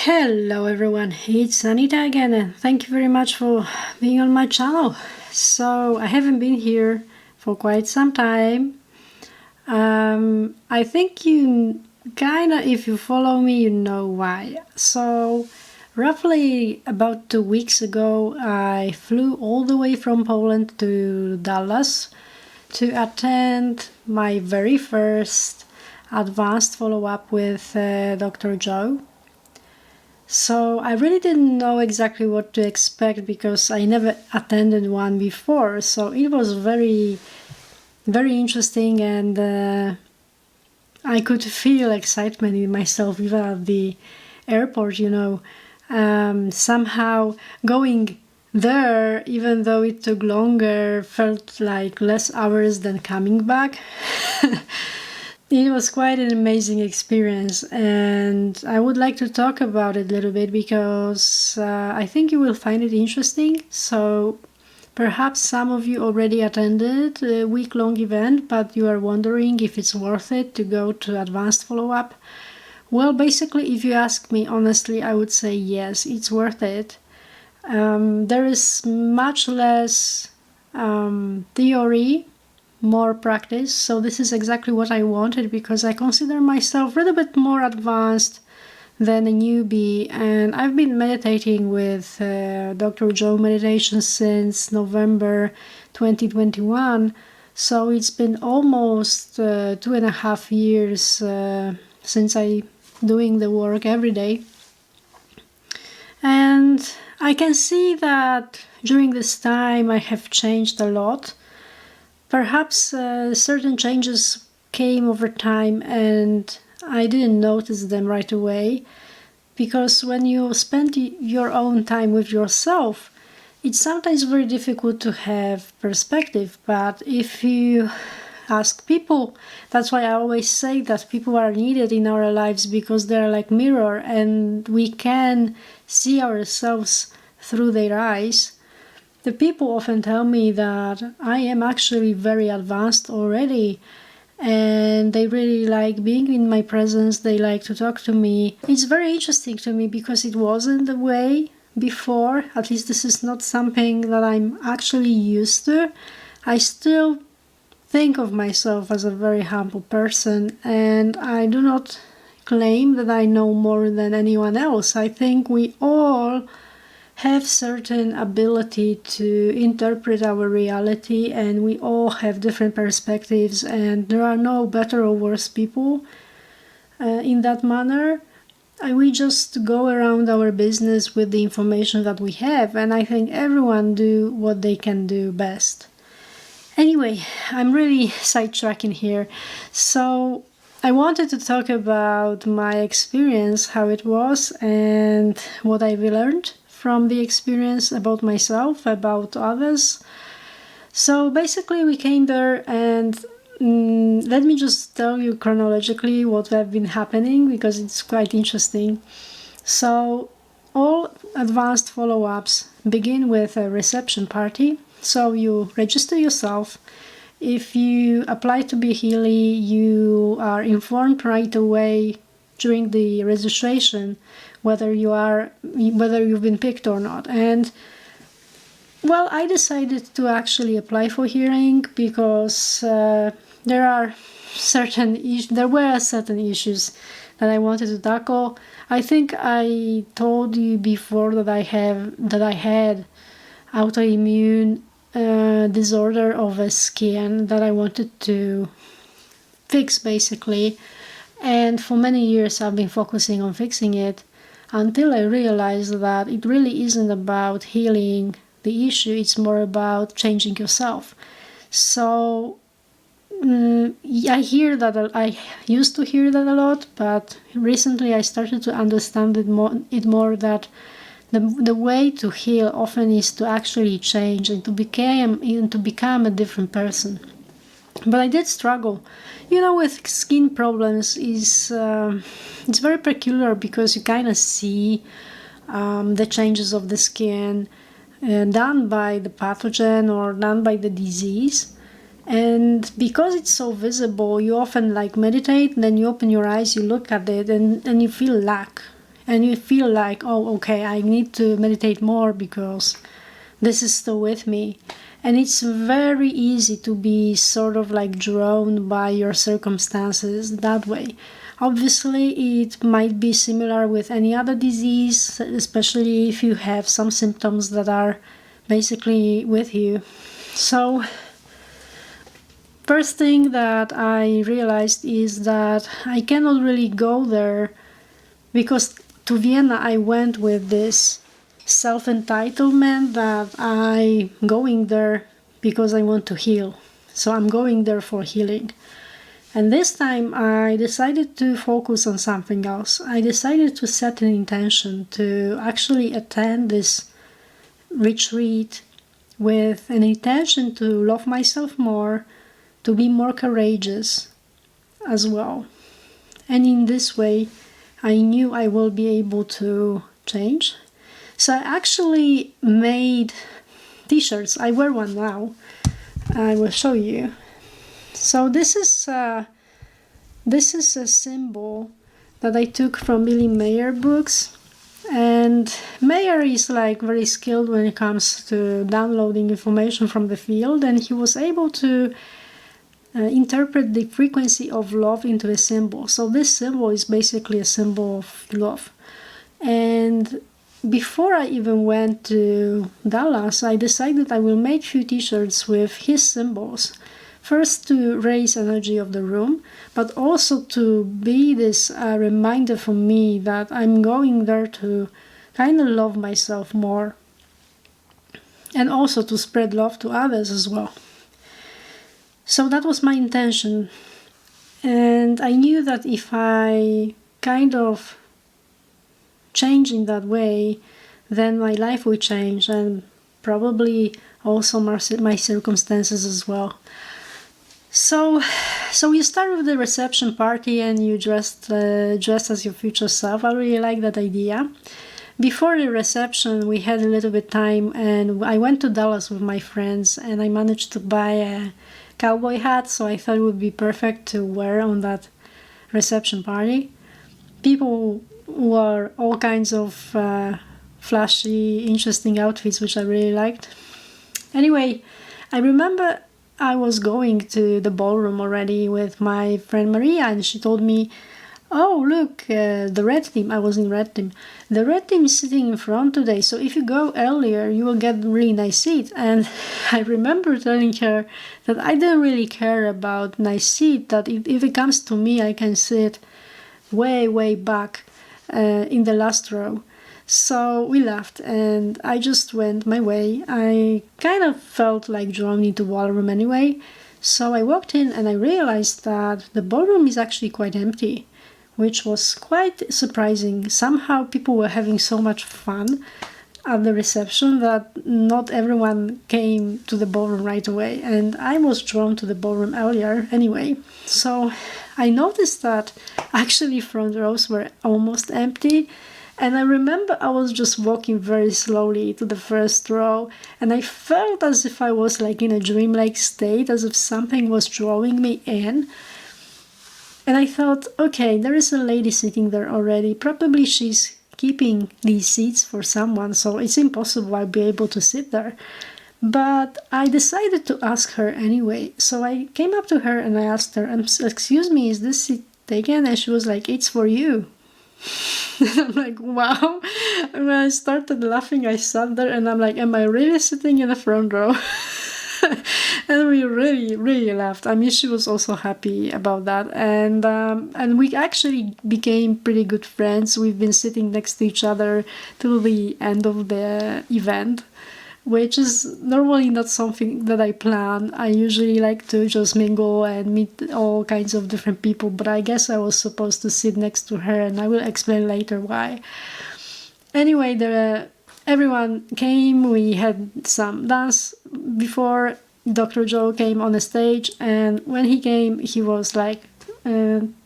Hello everyone, it's Anita again and thank you very much for being on my channel. So I haven't been here for quite some time. I think you if you follow me, you know why. So roughly about 2 weeks ago, I flew all the way from Poland to Dallas to attend my very first advanced follow-up with Dr. Joe. So I really didn't know exactly what to expect because I never attended one before. So it was very, very interesting, and I could feel excitement in myself even at the airport, somehow going there, even though it took longer, felt like less hours than coming back. It was quite an amazing experience, and I would like to talk about it a little bit because I think you will find it interesting. So perhaps some of you already attended a week-long event, but you are wondering if it's worth it to go to advanced follow-up. Well, basically, if you ask me honestly, I would say yes, it's worth it. There is much less theory, more practice, so this is exactly what I wanted because I consider myself a little bit more advanced than a newbie, and I've been meditating with Dr. Joe meditation since November 2021, so it's been almost 2.5 years since I doing the work every day, and I can see that during this time I have changed a lot. Perhaps certain changes came over time and I didn't notice them right away, because when you spend your own time with yourself, it's sometimes very difficult to have perspective. But if you ask people, that's why I always say that people are needed in our lives because they're like mirror and we can see ourselves through their eyes. The people often tell me that I am actually very advanced already, and they really like being in my presence, they like to talk to me. It's very interesting to me because it wasn't the way before, at least this is not something that I'm actually used to. I still think of myself as a very humble person, and I do not claim that I know more than anyone else. I think we all have certain ability to interpret our reality, and we all have different perspectives, and there are no better or worse people in that manner. We just go around our business with the information that we have, and I think everyone do what they can do best. Anyway, I'm really sidetracking here. So I wanted to talk about my experience, how it was, and what I've learned from the experience about myself, about others. So basically we came there, and let me just tell you chronologically what have been happening because it's quite interesting. So all advanced follow-ups begin with a reception party. So you register yourself. If you apply to be Healy, you are informed right away during the registration whether you've been picked or not. And well, I decided to actually apply for healing because there were certain issues that I wanted to tackle. I think I told you before that I had autoimmune disorder of the skin that I wanted to fix basically, and for many years I've been focusing on fixing it until I realized that it really isn't about healing the issue, it's more about changing yourself. So I used to hear that a lot, but recently I started to understand it more that the way to heal often is to actually change and to become a different person. But I did struggle. With skin problems it's very peculiar because you kind of see the changes of the skin done by the pathogen or done by the disease. And because it's so visible, you often meditate, and then you open your eyes, you look at it, and you feel lack. and you feel like, oh, okay, I need to meditate more because this is still with me. And it's very easy to be sort of like drawn by your circumstances that way. Obviously, it might be similar with any other disease, especially if you have some symptoms that are basically with you. So, first thing that I realized is that I cannot really go there because to Vienna I went with this self-entitlement that I'm going there because I want to heal. So I'm going there for healing. And this time I decided to focus on something else. I decided to set an intention to actually attend this retreat with an intention to love myself more, to be more courageous as well. And in this way, I knew I will be able to change. So I actually made t-shirts. I wear one now. I will show you. So this is a symbol that I took from Billy Mayer books. And Mayer is like very skilled when it comes to downloading information from the field, and he was able to interpret the frequency of love into a symbol. So this symbol is basically a symbol of love. And before I even went to Dallas, I decided I will make few t-shirts with his symbols. First, to raise energy of the room, but also to be this reminder for me that I'm going there to kind of love myself more, and also to spread love to others as well. So that was my intention, and I knew that if I kind of change in that way, then my life will change, and probably also my circumstances as well. So you start with the reception party and you dressed as your future self. I really like that idea. Before the reception, we had a little bit time, and I went to Dallas with my friends, and I managed to buy a cowboy hat, so I thought it would be perfect to wear on that reception party. People wore all kinds of flashy, interesting outfits, which I really liked. Anyway, I remember I was going to the ballroom already with my friend Maria, and she told me, oh, look, the red team. I was in red team. The red team is sitting in front today, so if you go earlier, you will get a really nice seat. And I remember telling her that I didn't really care about nice seat, that if it comes to me, I can sit way, way back in the last row. So we left, and I just went my way. I kind of felt like drawn into the ballroom anyway. So I walked in, and I realized that the ballroom is actually quite empty, which was quite surprising. Somehow people were having so much fun at the reception that not everyone came to the ballroom right away. And I was drawn to the ballroom earlier anyway. So I noticed that actually front rows were almost empty. And I remember I was just walking very slowly to the first row, and I felt as if I was like in a dreamlike state, as if something was drawing me in. And I thought, okay, there is a lady sitting there already. Probably she's keeping these seats for someone, so it's impossible I'll be able to sit there. But I decided to ask her anyway. So I came up to her and I asked her, excuse me, is this seat taken? And she was like, it's for you. I'm like, wow. And when I started laughing, I sat there and I'm like, am I really sitting in the front row? And we really, really laughed. I mean, she was also happy about that. And we actually became pretty good friends. We've been sitting next to each other till the end of the event, which is normally not something that I plan. I usually like to just mingle and meet all kinds of different people, but I guess I was supposed to sit next to her, and I will explain later why. Anyway, everyone came, we had some dance before Dr. Joe came on the stage, and when he came, he was like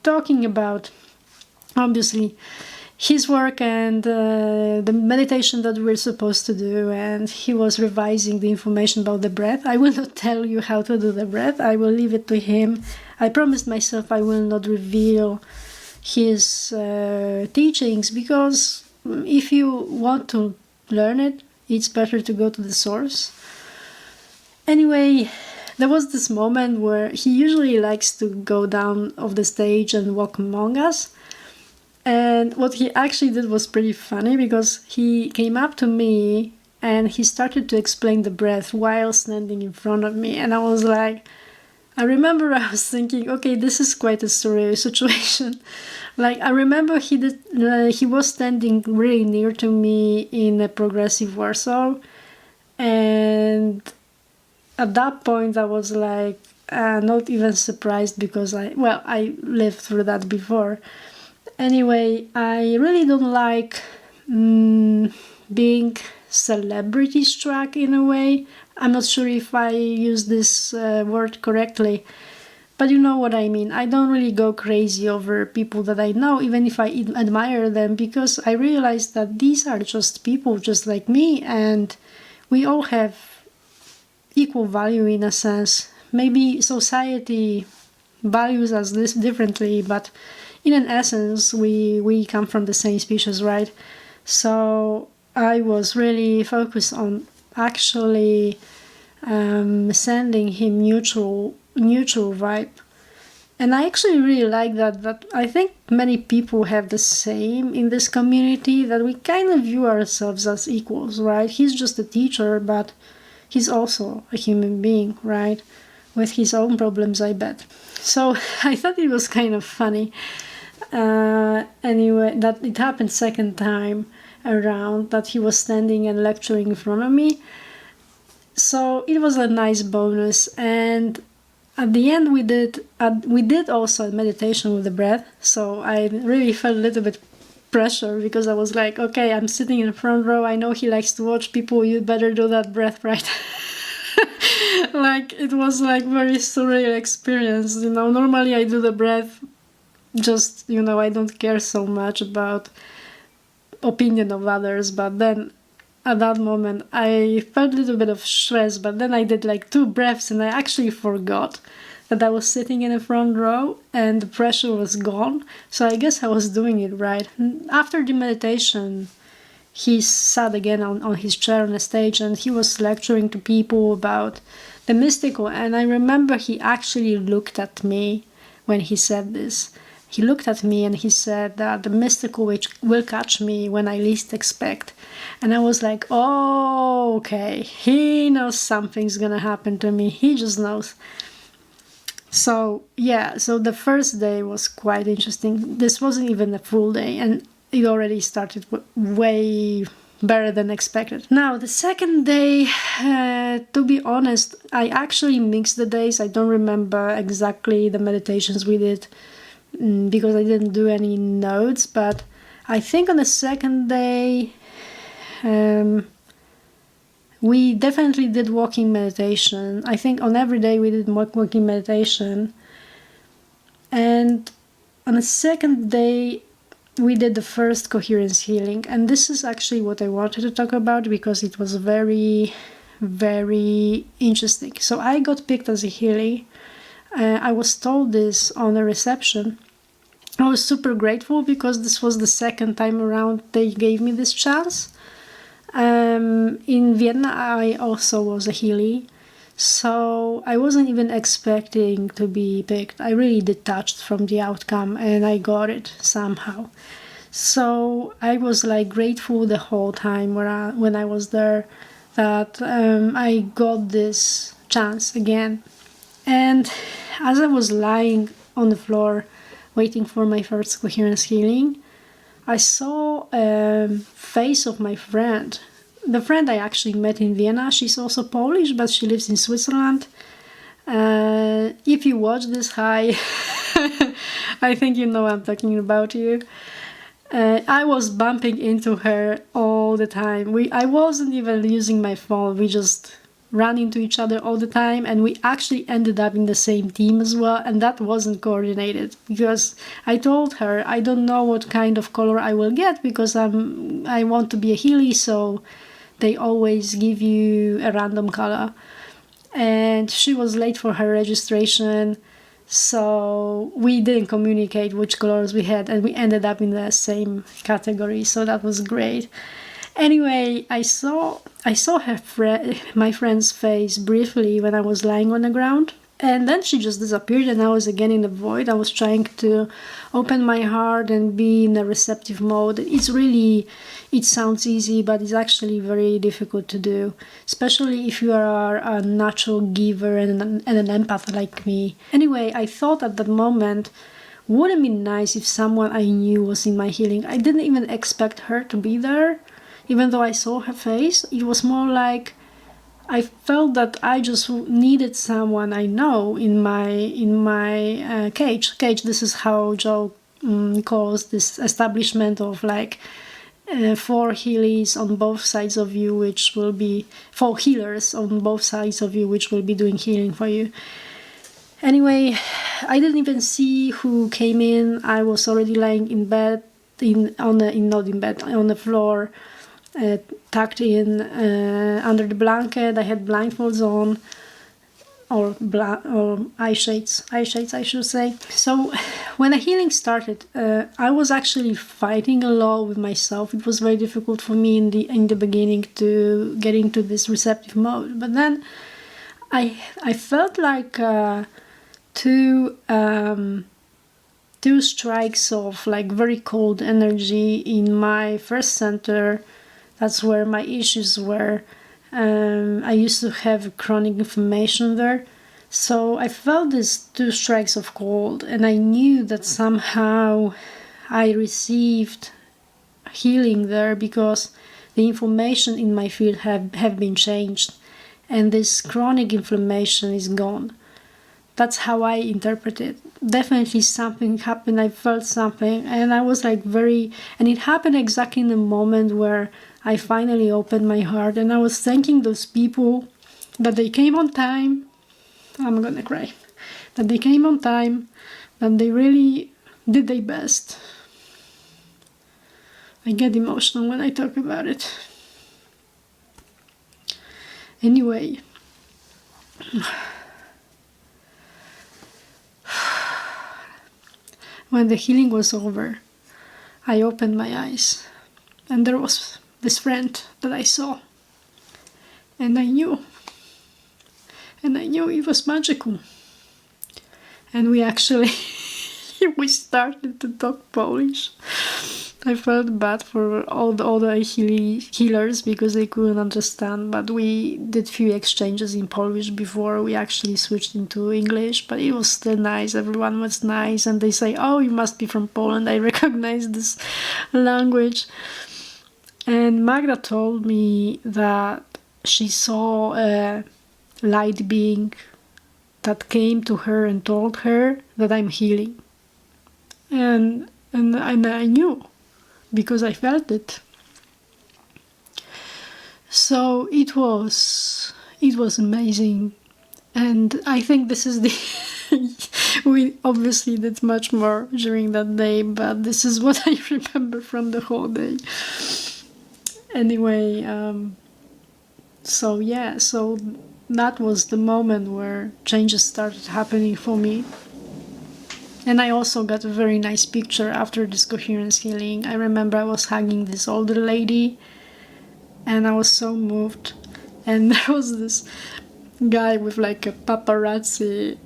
talking about, obviously, his work and the meditation that we're supposed to do, and he was revising the information about the breath. I will not tell you how to do the breath. I will leave it to him. I promised myself I will not reveal his teachings, because if you want to learn it, it's better to go to the source. Anyway, there was this moment where he usually likes to go down off the stage and walk among us. And what he actually did was pretty funny, because he came up to me and he started to explain the breath while standing in front of me. And I was like, I remember I was thinking, okay, this is quite a surreal situation. Like, I remember he was standing really near to me in a progressive Warsaw. And at that point I was like, not even surprised, because I lived through that before. Anyway, I really don't like being celebrity struck in a way. I'm not sure if I use this word correctly, but you know what I mean. I don't really go crazy over people that I know, even if I admire them, because I realize that these are just people just like me, and we all have equal value in a sense. Maybe society values us this differently, but in an essence, we come from the same species, right? So I was really focused on actually sending him neutral vibe. And I actually really like that I think many people have the same in this community, that we kind of view ourselves as equals, right? He's just a teacher, but he's also a human being, right? With his own problems, I bet. So I thought it was kind of funny. Anyway, that it happened second time around, that he was standing and lecturing in front of me. So it was a nice bonus. And at the end we did also a meditation with the breath. So I really felt a little bit pressure, because I was like, okay, I'm sitting in the front row, I know he likes to watch people, you better do that breath right. Like, it was like very surreal experience, you know. Normally I do the breath just, you know, I don't care so much about opinion of others, but then at that moment I felt a little bit of stress, but then I did like 2 breaths and I actually forgot that I was sitting in the front row and the pressure was gone. So I guess I was doing it right. After the meditation, he sat again on his chair on the stage and he was lecturing to people about the mystical. And I remember he actually looked at me when he said this. He looked at me and he said that the mystical which will catch me when I least expect. And I was like, oh, okay, he knows something's gonna happen to me. He just knows. So yeah, so the first day was quite interesting. This wasn't even a full day and it already started way better than expected. Now, the second day, to be honest, I actually mixed the days. I don't remember exactly the meditations we did, because I didn't do any notes, but I think on the second day we definitely did walking meditation. I think on every day we did walking meditation, and on the second day we did the first coherence healing. And this is actually what I wanted to talk about, because it was very, very interesting. So I got picked as a healer. I was told this on a reception. I was super grateful, because this was the second time around they gave me this chance. In Vienna, I also was a healer, so I wasn't even expecting to be picked. I really detached from the outcome and I got it somehow. So I was like grateful the whole time when I was there that I got this chance again. And as I was lying on the floor waiting for my first coherence healing, I saw a face of my friend. The friend I actually met in Vienna. She's also Polish, but she lives in Switzerland. If you watch this, hi. I think you know I'm talking about you. I was bumping into her all the time. I wasn't even using my phone. We just ran into each other all the time, and we actually ended up in the same team as well, and that wasn't coordinated, because I told her I don't know what kind of color I will get, because I want to be a healer, so they always give you a random color. And she was late for her registration, So we didn't communicate which colors we had, and we ended up in the same category, so that was great. Anyway, I saw my friend's face briefly when I was lying on the ground, and then she just disappeared, and I was again in the void. I was trying to open my heart and be in a receptive mode. It sounds easy, but it's actually very difficult to do, especially if you are a natural giver and an empath like me. Anyway, I thought at that moment, wouldn't it be nice if someone I knew was in my healing? I didn't even expect her to be there, even though I saw her face. It was more like I felt that I just needed someone I know in my cage. This is how Joe calls this establishment of like 4 healers on both sides of you, which will be 4 healers on both sides of you, which will be doing healing for you. Anyway, I didn't even see who came in. I was already lying in bed, on the floor. Tucked in under the blanket. I had blindfolds on, or eye shades, I should say. So when the healing started, I was actually fighting a lot with myself. It was very difficult for me in the beginning to get into this receptive mode. But then I felt like two strikes of like very cold energy in my first center. That's where my issues were. I used to have chronic inflammation there. So I felt these 2 strikes of cold, and I knew that somehow I received healing there because the inflammation in my field have been changed, and this chronic inflammation is gone. That's how I interpret it. Definitely something happened. I felt something, and I was like and it happened exactly in the moment where I finally opened my heart, and I was thanking those people that they came on time. I'm gonna cry. That they came on time, that they really did their best. I get emotional when I talk about it. Anyway. When the healing was over, I opened my eyes, and there was this friend that I saw, and I knew it was magical. And we actually we started to talk Polish. I felt bad for all the other healers because they couldn't understand, but we did few exchanges in Polish before we actually switched into English, but it was still nice. Everyone was nice, and they say, "Oh, you must be from Poland. I recognize this language." And Magda told me that she saw a light being that came to her and told her that I'm healing. And I knew, because I felt it. So it was amazing. And I think this is we obviously did much more during that day, but this is what I remember from the whole day. Anyway, so that was the moment where changes started happening for me. And I also got a very nice picture after this coherence healing. I remember I was hugging this older lady, and I was so moved. And there was this guy with like a paparazzi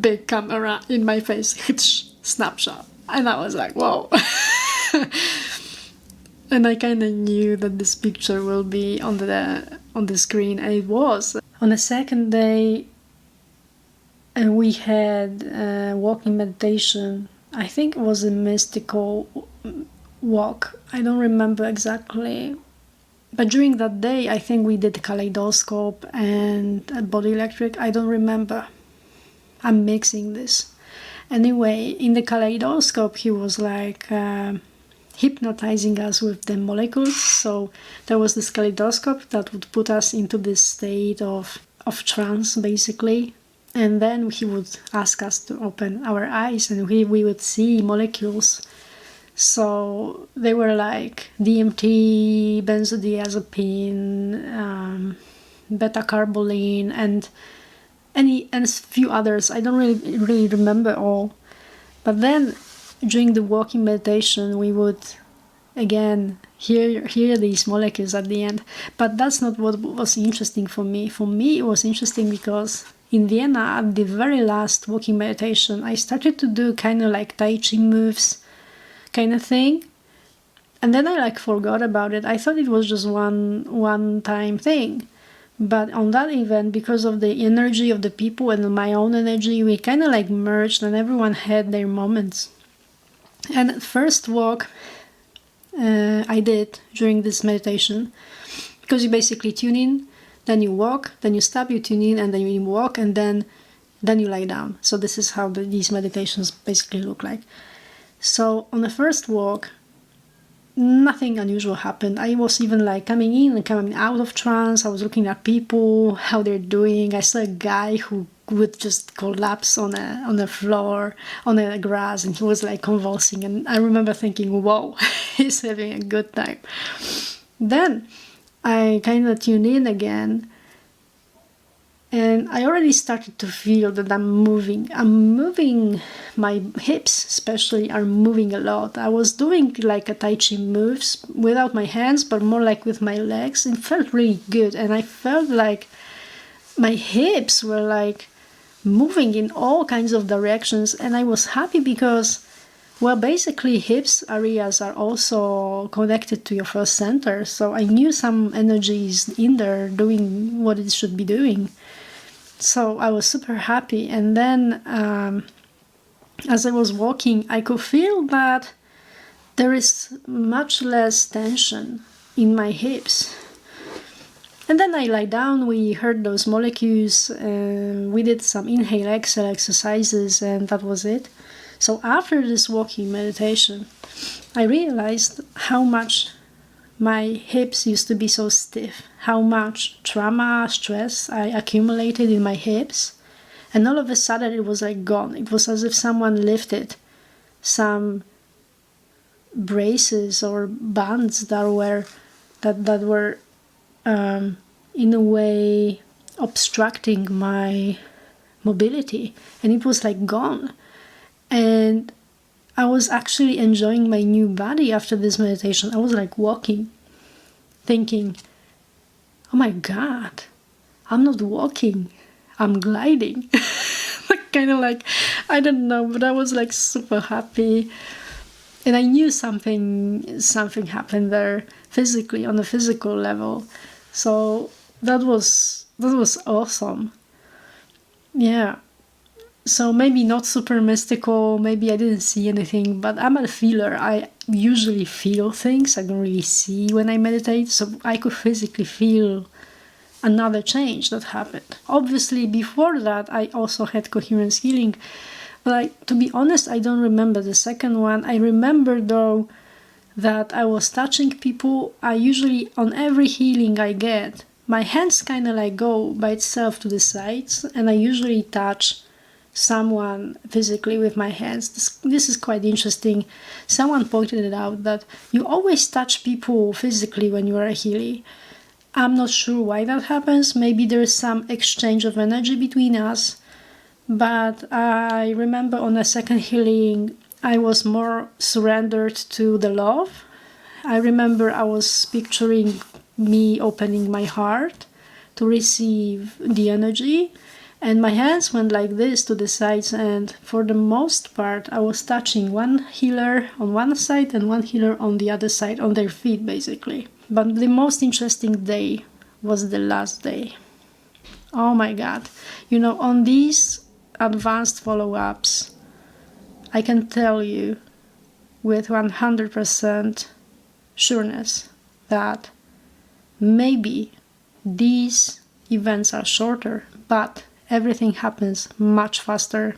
big camera in my face, snapshot. And I was like, whoa. And I kind of knew that this picture will be on the screen, and it was. On the second day, we had a walking meditation. I think it was a mystical walk. I don't remember exactly. But during that day, I think we did kaleidoscope and body electric. I don't remember. I'm mixing this. Anyway, in the kaleidoscope, he was like hypnotizing us with the molecules. So there was this kaleidoscope that would put us into this state of trance, basically. And then he would ask us to open our eyes, and we would see molecules. So they were like DMT, benzodiazepine, beta-carbolene, and and a few others. I don't really remember all. But then during the walking meditation, we would again hear these molecules at the end. But that's not what was interesting for me. For me, it was interesting because in Vienna, at the very last walking meditation, I started to do kind of like Tai Chi moves kind of thing. And then I forgot about it. I thought it was just one time thing. But on that event, because of the energy of the people and my own energy, we kind of merged and everyone had their moments. And first walk I did during this meditation, because you basically tune in, then you walk, then you stop, you tune in, and then you walk, and then you lie down. So this is how these meditations basically look like. So on the first walk, nothing unusual happened. I was even coming in and coming out of trance. I was looking at people, how they're doing. I saw a guy who would just collapse on the floor, on the grass, and he was convulsing. And I remember thinking, whoa, he's having a good time. Then I kind of tuned in again, and I already started to feel that I'm moving. My hips especially are moving a lot. I was doing a Tai Chi moves without my hands, but more with my legs. It felt really good, and I felt my hips were moving in all kinds of directions, and I was happy because, well, basically hips areas are also connected to your first center, so I knew some energy is in there doing what it should be doing. So I was super happy. And then as I was walking, I could feel that there is much less tension in my hips. And then I lie down, we heard those molecules, we did some inhale exhale exercises, and that was it. So after this walking meditation, I realized how much my hips used to be so stiff, how much trauma, stress I accumulated in my hips, and all of a sudden it was gone. It was as if someone lifted some braces or bands that were in a way obstructing my mobility, and it was gone. And I was actually enjoying my new body after this meditation. I was walking, thinking, oh my God, I'm not walking, I'm gliding. Kind of I don't know, but I was super happy. And I knew something happened there physically, on a physical level. So that was awesome. Yeah. So maybe not super mystical, maybe I didn't see anything, but I'm a feeler. I usually feel things. I don't really see when I meditate, so I could physically feel another change that happened. Obviously, before that, I also had coherence healing, but to be honest, I don't remember the second one. I remember, though, that I was touching people. I usually, on every healing I get, my hands kind of go by itself to the sides, and I usually touch someone physically with my hands. This is quite interesting. Someone pointed it out that you always touch people physically when you are a healer. I'm not sure why that happens. Maybe there is some exchange of energy between us. But I remember on the second healing, I was more surrendered to the love. I remember I was picturing me opening my heart to receive the energy. And my hands went like this to the sides, and for the most part, I was touching one healer on one side and one healer on the other side, on their feet, basically. But the most interesting day was the last day. Oh my God. On these advanced follow-ups, I can tell you with 100% sureness that maybe these events are shorter, but everything happens much faster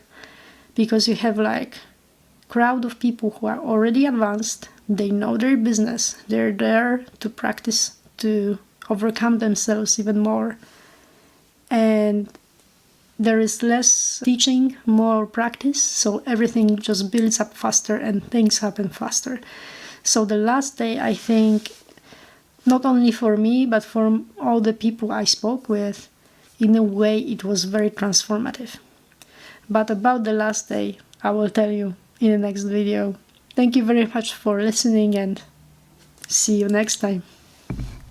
because you have crowd of people who are already advanced. They know their business. They're there to practice, to overcome themselves even more. And there is less teaching, more practice, so everything just builds up faster and things happen faster. So the last day, I think, not only for me, but for all the people I spoke with, in a way it was very transformative. But about the last day, I will tell you in the next video. Thank you very much for listening and see you next time.